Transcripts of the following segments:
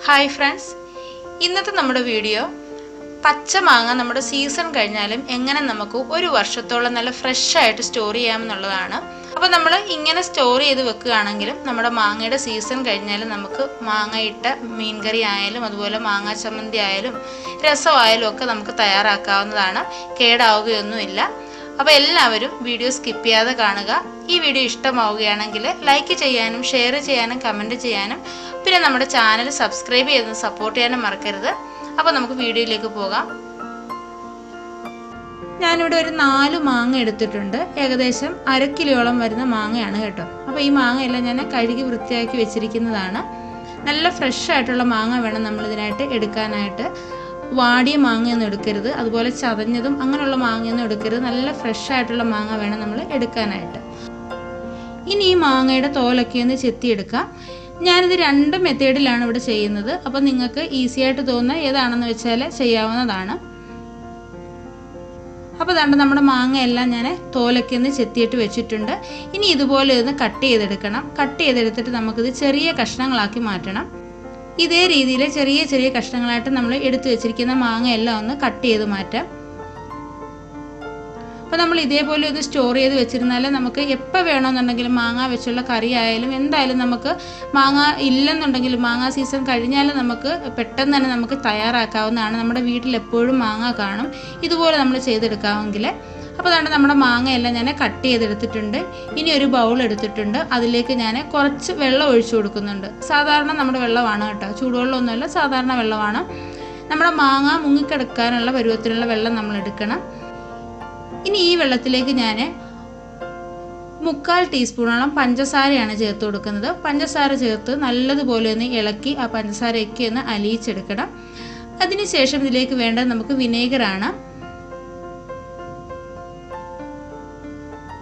Hi friends, ഇന്നത്തെ നമ്മുടെ video പച്ചമാങ്ങ നമ്മുടെ സീസൺ കഴിഞ്ഞാലും എങ്ങനെ നമുക്ക് ഒരു വർഷത്തോളം നല്ല ഫ്രഷ് ആയിട്ട് സ്റ്റോർ ചെയ്യാമെന്നുള്ളതാണ്. അപ്പോൾ നമ്മൾ ഇങ്ങനെ സ്റ്റോർ ചെയ്ത് വെക്കുകയാണെങ്കിലും നമ്മുടെ മാങ്ങയുടെ സീസൺ കഴിഞ്ഞാലും നമുക്ക് മാങ്ങയിട്ട മീൻകറി ആയാലും അതുപോലെ മാങ്ങാ ചമ്മന്തി ആയാലും രസമായാലും ഒക്കെ നമുക്ക് തയ്യാറാക്കാവുന്നതാണ്. കേടാവുകയൊന്നുമില്ല. അപ്പോൾ എല്ലാവരും വീഡിയോ സ്കിപ്പ് ചെയ്യാതെ കാണുക. ഈ വീഡിയോ ഇഷ്ടമാവുകയാണെങ്കിൽ ലൈക്ക് ചെയ്യാനും ഷെയർ ചെയ്യാനും കമൻറ്റ് ചെയ്യാനും പിന്നെ നമ്മുടെ ചാനൽ സബ്സ്ക്രൈബ് ചെയ്ത് സപ്പോർട്ട് ചെയ്യാനും മറക്കരുത്. അപ്പോൾ നമുക്ക് വീഡിയോയിലേക്ക് പോകാം. ഞാനിവിടെ ഒരു 4 മാങ്ങ എടുത്തിട്ടുണ്ട്. ഏകദേശം 1/2 കിലോയോളം വരുന്ന മാങ്ങയാണ് കേട്ടോ. അപ്പോൾ ഈ മാങ്ങയെല്ലാം ഞാൻ കഴുകി വൃത്തിയാക്കി വെച്ചിരിക്കുന്നതാണ്. നല്ല ഫ്രഷ് ആയിട്ടുള്ള മാങ്ങ വേണം നമ്മളിതിനായിട്ട് എടുക്കാനായിട്ട്. വാടിയ മാങ്ങയൊന്നും എടുക്കരുത്, അതുപോലെ ചതഞ്ഞതും അങ്ങനെയുള്ള മാങ്ങയൊന്നും എടുക്കരുത്. നല്ല ഫ്രഷ് ആയിട്ടുള്ള മാങ്ങ വേണം നമ്മൾ എടുക്കാനായിട്ട്. ഇനി ഈ മാങ്ങയുടെ തോലൊക്കെ ഒന്ന് ചെത്തിയെടുക്കാം. ഞാനിത് 2 മെത്തേഡിലാണ് ഇവിടെ ചെയ്യുന്നത്. അപ്പോൾ നിങ്ങൾക്ക് ഈസി ആയിട്ട് തോന്നുന്ന ഏതാണെന്ന് വെച്ചാൽ ചെയ്യാവുന്നതാണ്. അപ്പോൾ അതുകൊണ്ട് നമ്മുടെ മാങ്ങയെല്ലാം ഞാൻ തോലൊക്കെ ഒന്ന് ചെത്തിയിട്ട് വെച്ചിട്ടുണ്ട്. ഇനി ഇതുപോലെ ഒന്ന് കട്ട് ചെയ്തെടുക്കണം. കട്ട് ചെയ്തെടുത്തിട്ട് നമുക്കിത് ചെറിയ കഷ്ണങ്ങളാക്കി മാറ്റണം. ഇതേ രീതിയിൽ ചെറിയ ചെറിയ കഷ്ണങ്ങളായിട്ട് നമ്മൾ എടുത്തു വെച്ചിരിക്കുന്ന മാങ്ങയെല്ലാം ഒന്ന് കട്ട് ചെയ്ത് മാറ്റാം. അപ്പോൾ നമ്മൾ ഇതേപോലെ ഒന്ന് സ്റ്റോർ ചെയ്ത് വെച്ചിരുന്നാൽ നമുക്ക് എപ്പോൾ വേണമെന്നുണ്ടെങ്കിലും മാങ്ങ വെച്ചുള്ള കറി ആയാലും എന്തായാലും നമുക്ക് മാങ്ങ ഇല്ലെന്നുണ്ടെങ്കിലും മാങ്ങ സീസൺ കഴിഞ്ഞാലും നമുക്ക് പെട്ടെന്ന് തന്നെ നമുക്ക് തയ്യാറാക്കാവുന്നതാണ്. നമ്മുടെ വീട്ടിൽ എപ്പോഴും മാങ്ങ കാണും. ഇതുപോലെ നമ്മൾ ചെയ്തെടുക്കാമെങ്കിൽ. അപ്പോൾ അതുകൊണ്ട് നമ്മുടെ മാങ്ങയെല്ലാം ഞാൻ കട്ട് ചെയ്തെടുത്തിട്ടുണ്ട്. ഇനി ഒരു ബൗൾ എടുത്തിട്ടുണ്ട്. അതിലേക്ക് ഞാൻ കുറച്ച് വെള്ളം ഒഴിച്ചു കൊടുക്കുന്നുണ്ട്. സാധാരണ നമ്മുടെ വെള്ളമാണ് കേട്ടോ, ചൂടുവെള്ളമൊന്നുമല്ല, സാധാരണ വെള്ളമാണ്. നമ്മുടെ മാങ്ങ മുങ്ങിക്കിടക്കാനുള്ള പരുവത്തിലുള്ള വെള്ളം നമ്മൾ എടുക്കണം. ഇനി ഈ വെള്ളത്തിലേക്ക് ഞാൻ 1/4 ടീസ്പൂണോളം പഞ്ചസാരയാണ് ചേർത്ത് കൊടുക്കുന്നത്. പഞ്ചസാര ചേർത്ത് നല്ലതുപോലെ ഒന്ന് ഇളക്കി ആ പഞ്ചസാരയൊക്കെ ഒന്ന് അലിയിച്ചെടുക്കണം. അതിനുശേഷം ഇതിലേക്ക് വേണ്ടത് നമുക്ക് വിനേഗറാണ്.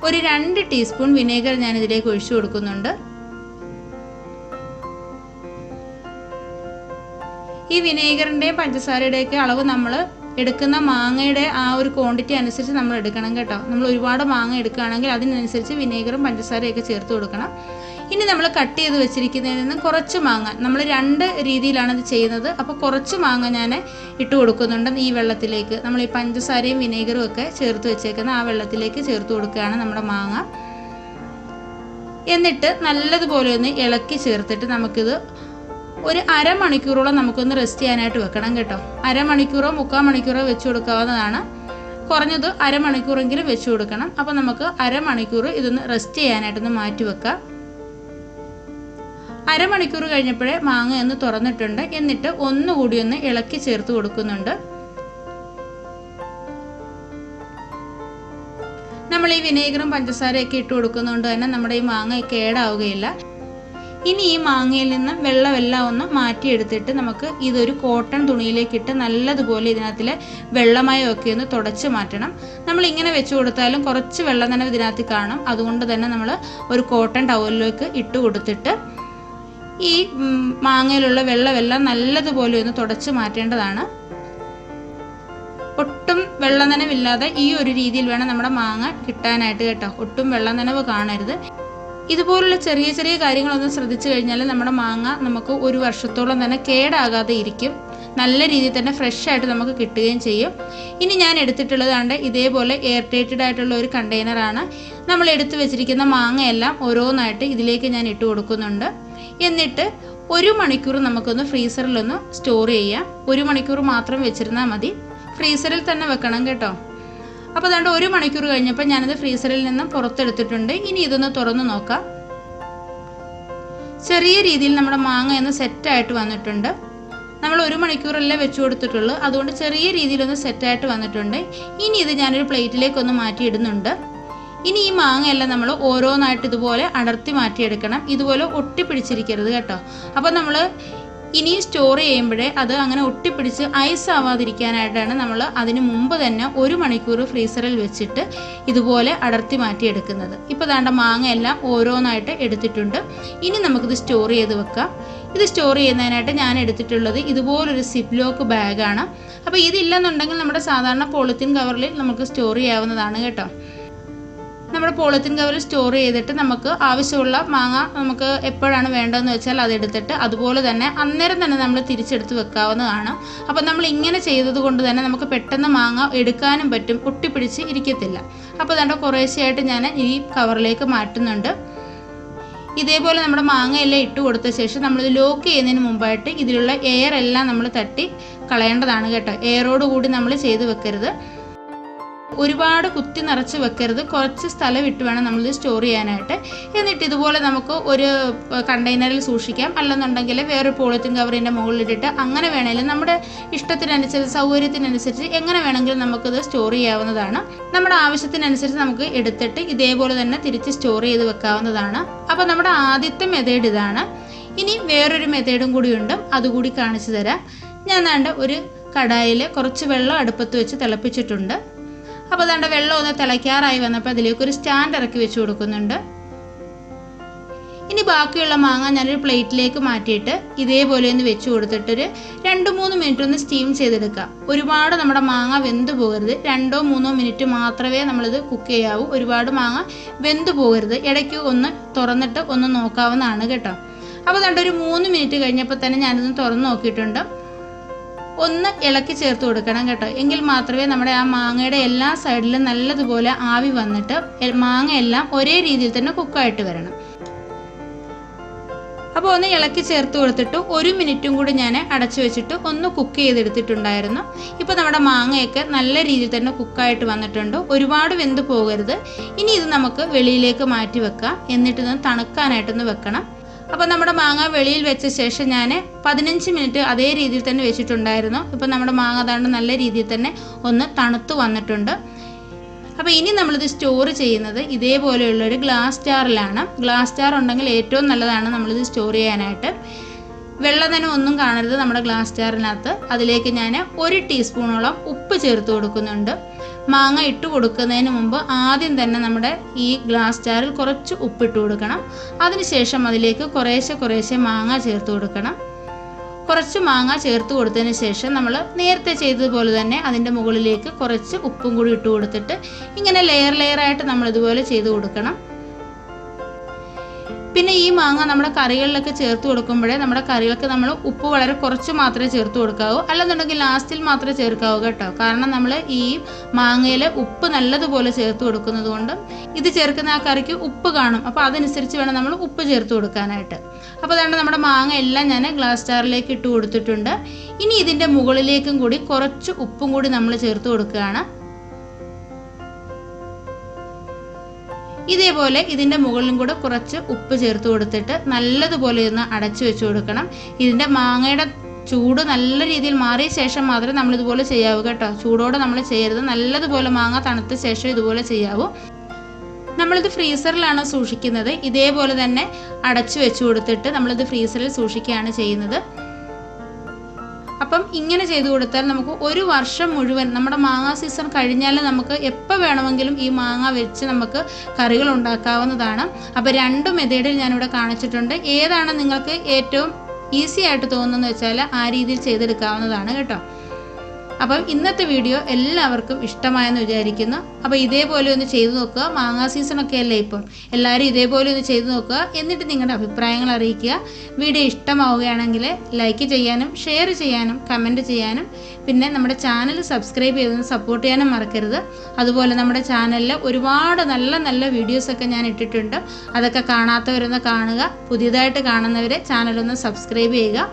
ഒരു 2 ടീസ്പൂൺ വിനേഗർ ഞാൻ ഇതിലേക്ക് ഒഴിച്ചു കൊടുക്കുന്നുണ്ട്. ഈ വിനേഗറിൻ്റെയും പഞ്ചസാരയുടെയൊക്കെ അളവ് നമ്മൾ എടുക്കുന്ന മാങ്ങയുടെ ആ ഒരു ക്വാണ്ടിറ്റി അനുസരിച്ച് നമ്മൾ എടുക്കണം കേട്ടോ. നമ്മൾ ഒരുപാട് മാങ്ങ എടുക്കുകയാണെങ്കിൽ അതിനനുസരിച്ച് വിനേഗറും പഞ്ചസാരയൊക്കെ ചേർത്ത് കൊടുക്കണം. ഇനി നമ്മൾ കട്ട് ചെയ്ത് വെച്ചിരിക്കുന്നതിൽ നിന്ന് കുറച്ച് മാങ്ങ, നമ്മൾ 2 രീതിയിലാണ് ഇത് ചെയ്യുന്നത്. അപ്പോൾ കുറച്ച് മാങ്ങ ഞാൻ ഇട്ട് കൊടുക്കുന്നുണ്ട് ഈ വെള്ളത്തിലേക്ക്. നമ്മൾ ഈ പഞ്ചസാരയും വിനേഗറും ഒക്കെ ചേർത്ത് വെച്ചേക്കുന്ന ആ വെള്ളത്തിലേക്ക് ചേർത്ത് കൊടുക്കുകയാണ് നമ്മുടെ മാങ്ങ. എന്നിട്ട് നല്ലതുപോലെ ഒന്ന് ഇളക്കി ചേർത്തിട്ട് നമുക്കിത് ഒരു അരമണിക്കൂറോളം നമുക്കൊന്ന് റെസ്റ്റ് ചെയ്യാനായിട്ട് വെക്കണം കേട്ടോ. അരമണിക്കൂറോ 3/4 മണിക്കൂറോ വെച്ച് കൊടുക്കാവുന്നതാണ്. കുറഞ്ഞത് അരമണിക്കൂറെങ്കിലും വെച്ച് കൊടുക്കണം. അപ്പോൾ നമുക്ക് അരമണിക്കൂർ ഇതൊന്ന് റെസ്റ്റ് ചെയ്യാനായിട്ടൊന്ന് മാറ്റി വെക്കാം. അരമണിക്കൂർ കഴിഞ്ഞപ്പോഴേ മാങ്ങ ഒന്ന് തുറന്നിട്ടുണ്ട്. എന്നിട്ട് ഒന്നുകൂടി ഒന്ന് ഇളക്കി ചേർത്ത് കൊടുക്കുന്നുണ്ട്. നമ്മൾ ഈ വിനേഗറും പഞ്ചസാരയൊക്കെ ഇട്ട് കൊടുക്കുന്നതുകൊണ്ട് തന്നെ നമ്മുടെ ഈ മാങ്ങ കേടാവുകയില്ല. ഇനി ഈ മാങ്ങയിൽ നിന്ന് വെള്ളമെല്ലാം ഒന്ന് മാറ്റിയെടുത്തിട്ട് നമുക്ക് ഇതൊരു കോട്ടൺ തുണിയിലേക്കിട്ട് നല്ലതുപോലെ ഇതിനകത്തിലെ വെള്ളമയമൊക്കെ ഒന്ന് തുടച്ച് മാറ്റണം. നമ്മൾ ഇങ്ങനെ വെച്ച് കൊടുത്താലും കുറച്ച് വെള്ളം തന്നെ ഇതിനകത്ത് കാണും. അതുകൊണ്ട് തന്നെ നമ്മൾ ഒരു കോട്ടൺ ടവലിലേക്ക് ഇട്ട് കൊടുത്തിട്ട് ഈ മാങ്ങയിലുള്ള വെള്ളമെല്ലാം നല്ലതുപോലെ ഒന്ന് തുടച്ച് മാറ്റേണ്ടതാണ്. ഒട്ടും വെള്ളം നനവില്ലാതെ ഈ ഒരു രീതിയിൽ വേണം നമ്മുടെ മാങ്ങ കിട്ടാനായിട്ട് കേട്ടോ. ഒട്ടും വെള്ളം നനവ് കാണരുത്. ഇതുപോലുള്ള ചെറിയ ചെറിയ കാര്യങ്ങളൊന്നും ശ്രദ്ധിച്ചു കഴിഞ്ഞാൽ നമ്മുടെ മാങ്ങ നമുക്ക് ഒരു വർഷത്തോളം തന്നെ കേടാകാതെ ഇരിക്കും. നല്ല രീതിയിൽ തന്നെ ഫ്രഷ് ആയിട്ട് നമുക്ക് കിട്ടുകയും ചെയ്യും. ഇനി ഞാൻ എടുത്തിട്ടുള്ളതാണ്ട് ഇതേപോലെ എയർ ടൈറ്റഡ് ആയിട്ടുള്ള ഒരു കണ്ടെയ്നറാണ്. നമ്മൾ എടുത്തു വെച്ചിരിക്കുന്ന മാങ്ങയെല്ലാം ഓരോന്നായിട്ട് ഇതിലേക്ക് ഞാൻ ഇട്ട് കൊടുക്കുന്നുണ്ട്. എന്നിട്ട് 1 മണിക്കൂർ നമുക്കൊന്ന് ഫ്രീസറിലൊന്ന് സ്റ്റോർ ചെയ്യാം. 1 മണിക്കൂർ മാത്രം വെച്ചിരുന്നാൽ മതി. ഫ്രീസറിൽ തന്നെ വെക്കണം കേട്ടോ. അപ്പോൾ അതുകൊണ്ട് 1 മണിക്കൂർ കഴിഞ്ഞപ്പോൾ ഞാനിത് ഫ്രീസറിൽ നിന്നും പുറത്തെടുത്തിട്ടുണ്ട്. ഇനി ഇതൊന്ന് തുറന്ന് നോക്കാം. ചെറിയ രീതിയിൽ നമ്മുടെ മാങ്ങ ഒന്ന് സെറ്റായിട്ട് വന്നിട്ടുണ്ട്. നമ്മൾ 1 മണിക്കൂറല്ലേ വെച്ച് കൊടുത്തിട്ടുള്ളൂ, അതുകൊണ്ട് ചെറിയ രീതിയിലൊന്ന് സെറ്റായിട്ട് വന്നിട്ടുണ്ട്. ഇനി ഇത് ഞാനൊരു പ്ലേറ്റിലേക്കൊന്ന് മാറ്റിയിടുന്നുണ്ട്. ഇനി ഈ മാങ്ങയെല്ലാം നമ്മൾ ഓരോന്നായിട്ട് ഇതുപോലെ അടർത്തി മാറ്റിയെടുക്കണം. ഇതുപോലെ ഒട്ടിപ്പിടിച്ചിരിക്കരുത് കേട്ടോ. അപ്പോൾ നമ്മൾ ഇനി സ്റ്റോർ ചെയ്യുമ്പോഴേ അത് അങ്ങനെ ഒട്ടിപ്പിടിച്ച് ഐസ് ആവാതിരിക്കാനായിട്ടാണ് നമ്മൾ അതിന് മുമ്പ് തന്നെ 1 മണിക്കൂർ ഫ്രീസറിൽ വെച്ചിട്ട് ഇതുപോലെ അടർത്തി മാറ്റിയെടുക്കുന്നത്. ഇപ്പോൾ ദാണ്ട മാങ്ങ എല്ലാം ഓരോന്നായിട്ട് എടുത്തിട്ടുണ്ട്. ഇനി നമുക്കിത് സ്റ്റോർ ചെയ്ത് വെക്കാം. ഇത് സ്റ്റോർ ചെയ്യുന്നതിനായിട്ട് ഞാൻ എടുത്തിട്ടുള്ളത് ഇതുപോലൊരു സിപ്പ് ലോക്ക് ബാഗാണ്. അപ്പോൾ ഇതില്ലെന്നുണ്ടെങ്കിൽ നമ്മുടെ സാധാരണ പോളിത്തീൻ കവറിൽ നമുക്ക് സ്റ്റോർ ചെയ്യാവുന്നതാണ് കേട്ടോ. നമ്മൾ നമ്മുടെ പോളിത്തീൻ കവറിൽ സ്റ്റോർ ചെയ്തിട്ട് നമുക്ക് ആവശ്യമുള്ള മാങ്ങ നമുക്ക് എപ്പോഴാണ് വേണ്ടതെന്ന് വെച്ചാൽ അതെടുത്തിട്ട് അതുപോലെ തന്നെ അന്നേരം തന്നെ നമ്മൾ തിരിച്ചെടുത്ത് വെക്കാവുന്നതാണ്. അപ്പോൾ നമ്മൾ ഇങ്ങനെ ചെയ്തത് കൊണ്ട് തന്നെ നമുക്ക് പെട്ടെന്ന് മാങ്ങ എടുക്കാനും പറ്റും, ഒട്ടിപ്പിടിച്ച് ഇരിക്കത്തില്ല. അപ്പോൾ അതുകൊണ്ട് കുറേശ്ശെയായിട്ട് ഞാൻ ഈ കവറിലേക്ക് മാറ്റുന്നുണ്ട്. ഇതേപോലെ നമ്മുടെ മാങ്ങയെല്ലാം ഇട്ട് കൊടുത്ത ശേഷം നമ്മളിത് ലോക്ക് ചെയ്യുന്നതിന് മുമ്പായിട്ട് ഇതിലുള്ള എയർ എല്ലാം നമ്മൾ തട്ടി കളയേണ്ടതാണ് കേട്ടോ. എയറോട് കൂടി നമ്മൾ ചെയ്ത് വെക്കരുത്, ഒരുപാട് കുത്തി നിറച്ച് വെക്കരുത്. കുറച്ച് സ്ഥലം വിട്ട് വേണം നമ്മളിത് സ്റ്റോർ ചെയ്യാനായിട്ട്. എന്നിട്ട് ഇതുപോലെ നമുക്ക് ഒരു കണ്ടെയ്നറിൽ സൂക്ഷിക്കാം, അല്ലെന്നുണ്ടെങ്കിൽ വേറൊരു പോളിത്തീൻ കവറിൻ്റെ മുകളിലിട്ടിട്ട് അങ്ങനെ വേണമെങ്കിലും നമ്മുടെ ഇഷ്ടത്തിനനുസരിച്ച് സൗകര്യത്തിനനുസരിച്ച് എങ്ങനെ വേണമെങ്കിലും നമുക്കിത് സ്റ്റോർ ചെയ്യാവുന്നതാണ്. നമ്മുടെ ആവശ്യത്തിനനുസരിച്ച് നമുക്ക് എടുത്തിട്ട് ഇതേപോലെ തന്നെ തിരിച്ച് സ്റ്റോർ ചെയ്ത് വെക്കാവുന്നതാണ്. അപ്പോൾ നമ്മുടെ ആദ്യത്തെ മെത്തേഡ് ഇതാണ്. ഇനി വേറൊരു മെത്തേഡും കൂടിയുണ്ട്, അതുകൂടി കാണിച്ചു തരാം. ഞാൻ ദാണ്ട ഒരു കടായിൽ കുറച്ച് വെള്ളം അടുപ്പത്ത് വെച്ച് തിളപ്പിച്ചിട്ടുണ്ട്. അപ്പോൾ അതുകൊണ്ട് വെള്ളം ഒന്ന് തിളയ്ക്കാറായി വന്നപ്പോൾ അതിലേക്ക് ഒരു സ്റ്റാൻഡ് ഇറക്കി വെച്ച് കൊടുക്കുന്നുണ്ട്. ഇനി ബാക്കിയുള്ള മാങ്ങ ഞാനൊരു പ്ലേറ്റിലേക്ക് മാറ്റിയിട്ട് ഇതേപോലെ ഒന്ന് വെച്ച് കൊടുത്തിട്ടൊരു 2-3 മിനിറ്റ് ഒന്ന് സ്റ്റീം ചെയ്തെടുക്കാം. ഒരുപാട് നമ്മുടെ മാങ്ങ വെന്ത് പോകരുത്, 2-3 മിനിറ്റ് മാത്രമേ നമ്മളിത് കുക്ക് ചെയ്യാവൂ. ഒരുപാട് മാങ്ങ വെന്ത് പോകരുത്, ഇടയ്ക്ക് ഒന്ന് തുറന്നിട്ട് ഒന്ന് നോക്കാവുന്നതാണ് കേട്ടോ. അപ്പോൾ അതുകൊണ്ട് ഒരു 3 മിനിറ്റ് കഴിഞ്ഞപ്പോൾ തന്നെ ഞാനിതൊന്ന് തുറന്ന് നോക്കിയിട്ടുണ്ട്. ഒന്ന് ഇളക്കി ചേർത്ത് കൊടുക്കണം കേട്ടോ, എങ്കിൽ മാത്രമേ നമ്മുടെ ആ മാങ്ങയുടെ എല്ലാ സൈഡിലും നല്ലതുപോലെ ആവി വന്നിട്ട് മാങ്ങ എല്ലാം ഒരേ രീതിയിൽ തന്നെ കുക്കായിട്ട് വരണം. അപ്പോൾ ഒന്ന് ഇളക്കി ചേർത്ത് കൊടുത്തിട്ട് 1 മിനിറ്റും കൂടി ഞാൻ അടച്ചു വെച്ചിട്ട് ഒന്ന് കുക്ക് ചെയ്തെടുത്തിട്ടുണ്ടായിരുന്നു. ഇപ്പോൾ നമ്മുടെ മാങ്ങയൊക്കെ നല്ല രീതിയിൽ തന്നെ കുക്കായിട്ട് വന്നിട്ടുണ്ട്, ഒരുപാട് വെന്ത് പോകരുത്. ഇനി ഇത് നമുക്ക് വെളിയിലേക്ക് മാറ്റി വെക്കാം, എന്നിട്ടൊന്ന് തണുക്കാനായിട്ടൊന്ന് വെക്കണം. അപ്പോൾ നമ്മുടെ മാങ്ങ വെളിയിൽ വെച്ച ശേഷം ഞാൻ 15 മിനിറ്റ് അതേ രീതിയിൽ തന്നെ വെച്ചിട്ടുണ്ടായിരുന്നു. ഇപ്പോൾ നമ്മുടെ മാങ്ങ അതാണ്ട് നല്ല രീതിയിൽ തന്നെ ഒന്ന് തണുത്ത് വന്നിട്ടുണ്ട്. അപ്പോൾ ഇനി നമ്മളിത് സ്റ്റോർ ചെയ്യുന്നത് ഇതേപോലെയുള്ളൊരു ഗ്ലാസ് ജാറിലാണ്. ഗ്ലാസ് ജാർ ഉണ്ടെങ്കിൽ ഏറ്റവും നല്ലതാണ് നമ്മളിത് സ്റ്റോർ ചെയ്യാനായിട്ട്. വെള്ളം തന്നെ ഒന്നും കാണരുത് നമ്മുടെ ഗ്ലാസ് ജാറിനകത്ത്. അതിലേക്ക് ഞാൻ 1 ടീസ്പൂണോളം ഉപ്പ് ചേർത്ത് കൊടുക്കുന്നുണ്ട്. മാങ്ങ ഇട്ട് കൊടുക്കുന്നതിന് മുമ്പ് ആദ്യം തന്നെ നമ്മുടെ ഈ ഗ്ലാസ് ജാറിൽ കുറച്ച് ഉപ്പിട്ട് കൊടുക്കണം. അതിനുശേഷം അതിലേക്ക് കുറേശ്ശെ മാങ്ങ ചേർത്ത് കൊടുക്കണം. കുറച്ച് മാങ്ങ ചേർത്ത് കൊടുത്തതിന് ശേഷം നമ്മൾ നേരത്തെ ചെയ്തതുപോലെ തന്നെ അതിൻ്റെ മുകളിലേക്ക് കുറച്ച് ഉപ്പും കൂടി ഇട്ട് കൊടുത്തിട്ട് ഇങ്ങനെ ലെയറായിട്ട് നമ്മളിതുപോലെ ചെയ്ത് കൊടുക്കണം. പിന്നെ ഈ മാങ്ങ നമ്മുടെ കറികളിലൊക്കെ ചേർത്ത് കൊടുക്കുമ്പോഴേ നമ്മുടെ കറികൾക്ക് നമ്മൾ ഉപ്പ് വളരെ കുറച്ച് മാത്രമേ ചേർത്ത് കൊടുക്കാവൂ, അല്ലെന്നുണ്ടെങ്കിൽ ലാസ്റ്റിൽ മാത്രമേ ചേർക്കാവൂ കേട്ടോ. കാരണം നമ്മൾ ഈ മാങ്ങയിൽ ഉപ്പ് നല്ലതുപോലെ ചേർത്ത് കൊടുക്കുന്നത് കൊണ്ട് ഇത് ചേർക്കുന്ന ആ കറിക്ക് ഉപ്പ് കാണും. അപ്പോൾ അതനുസരിച്ച് വേണം നമ്മൾ ഉപ്പ് ചേർത്ത് കൊടുക്കാനായിട്ട്. അപ്പോൾ അതുകൊണ്ട് നമ്മുടെ മാങ്ങ എല്ലാം ഞാൻ ഗ്ലാസ് ജാറിലേക്ക് ഇട്ട് കൊടുത്തിട്ടുണ്ട്. ഇനി ഇതിൻ്റെ മുകളിലേക്കും കൂടി കുറച്ച് ഉപ്പും കൂടി നമ്മൾ ചേർത്ത് കൊടുക്കുകയാണ്. ഇതേപോലെ ഇതിൻ്റെ മുകളിലും കൂടെ കുറച്ച് ഉപ്പ് ചേർത്ത് കൊടുത്തിട്ട് നല്ലതുപോലെ ഒന്ന് അടച്ചു വെച്ച് കൊടുക്കണം. ഇതിൻ്റെ മാങ്ങയുടെ ചൂട് നല്ല രീതിയിൽ മാറിയ ശേഷം മാത്രമേ നമ്മളിതുപോലെ ചെയ്യാവൂ കേട്ടോ. ചൂടോടെ നമ്മൾ ചെയ്യരുത്, നല്ലതുപോലെ മാങ്ങ തണുത്ത ശേഷം ഇതുപോലെ ചെയ്യാവൂ. നമ്മളിത് ഫ്രീസറിലാണ് സൂക്ഷിക്കുന്നത്. ഇതേപോലെ തന്നെ അടച്ചു വെച്ച് കൊടുത്തിട്ട് നമ്മളിത് ഫ്രീസറിൽ സൂക്ഷിക്കുകയാണ് ചെയ്യുന്നത്. അപ്പം ഇങ്ങനെ ചെയ്തു കൊടുത്താൽ നമുക്ക് 1 വർഷം മുഴുവൻ നമ്മുടെ മാങ്ങ സീസൺ കഴിഞ്ഞാൽ നമുക്ക് എപ്പോൾ വേണമെങ്കിലും ഈ മാങ്ങ വെച്ച് നമുക്ക് കറികൾ ഉണ്ടാക്കാവുന്നതാണ്. അപ്പോൾ 2 മെത്തേഡിൽ ഞാനിവിടെ കാണിച്ചിട്ടുണ്ട്. ഏതാണ് നിങ്ങൾക്ക് ഏറ്റവും ഈസി ആയിട്ട് തോന്നുന്നതെന്ന് വെച്ചാൽ ആ രീതിയിൽ ചെയ്തെടുക്കാവുന്നതാണ് കേട്ടോ. അപ്പം ഇന്നത്തെ വീഡിയോ എല്ലാവർക്കും ഇഷ്ടമായെന്ന് വിചാരിക്കുന്നു. അപ്പോൾ ഇതേപോലെ ഒന്ന് ചെയ്തു നോക്കുക. മാങ്ങാ സീസണൊക്കെ അല്ലേ ഇപ്പം, എല്ലാവരും ഇതേപോലെ ഒന്ന് ചെയ്തു നോക്കുക. എന്നിട്ട് നിങ്ങളുടെ അഭിപ്രായങ്ങൾ അറിയിക്കുക. വീഡിയോ ഇഷ്ടമാവുകയാണെങ്കിൽ ലൈക്ക് ചെയ്യാനും ഷെയർ ചെയ്യാനും കമൻറ്റ് ചെയ്യാനും പിന്നെ നമ്മുടെ ചാനൽ സബ്സ്ക്രൈബ് ചെയ്തൊന്ന് സപ്പോർട്ട് ചെയ്യാനും മറക്കരുത്. അതുപോലെ നമ്മുടെ ചാനലിൽ ഒരുപാട് നല്ല വീഡിയോസൊക്കെ ഞാൻ ഇട്ടിട്ടുണ്ട്, അതൊക്കെ കാണാത്തവരൊന്ന് കാണുക. പുതിയതായിട്ട് കാണുന്നവരെ ചാനലൊന്ന് സബ്സ്ക്രൈബ് ചെയ്യുക.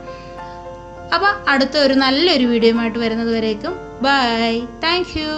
അപ്പോൾ അടുത്ത ഒരു നല്ലൊരു വീഡിയോയുമായിട്ട് വരുന്നത് വരേക്കും ബൈ. Thank you.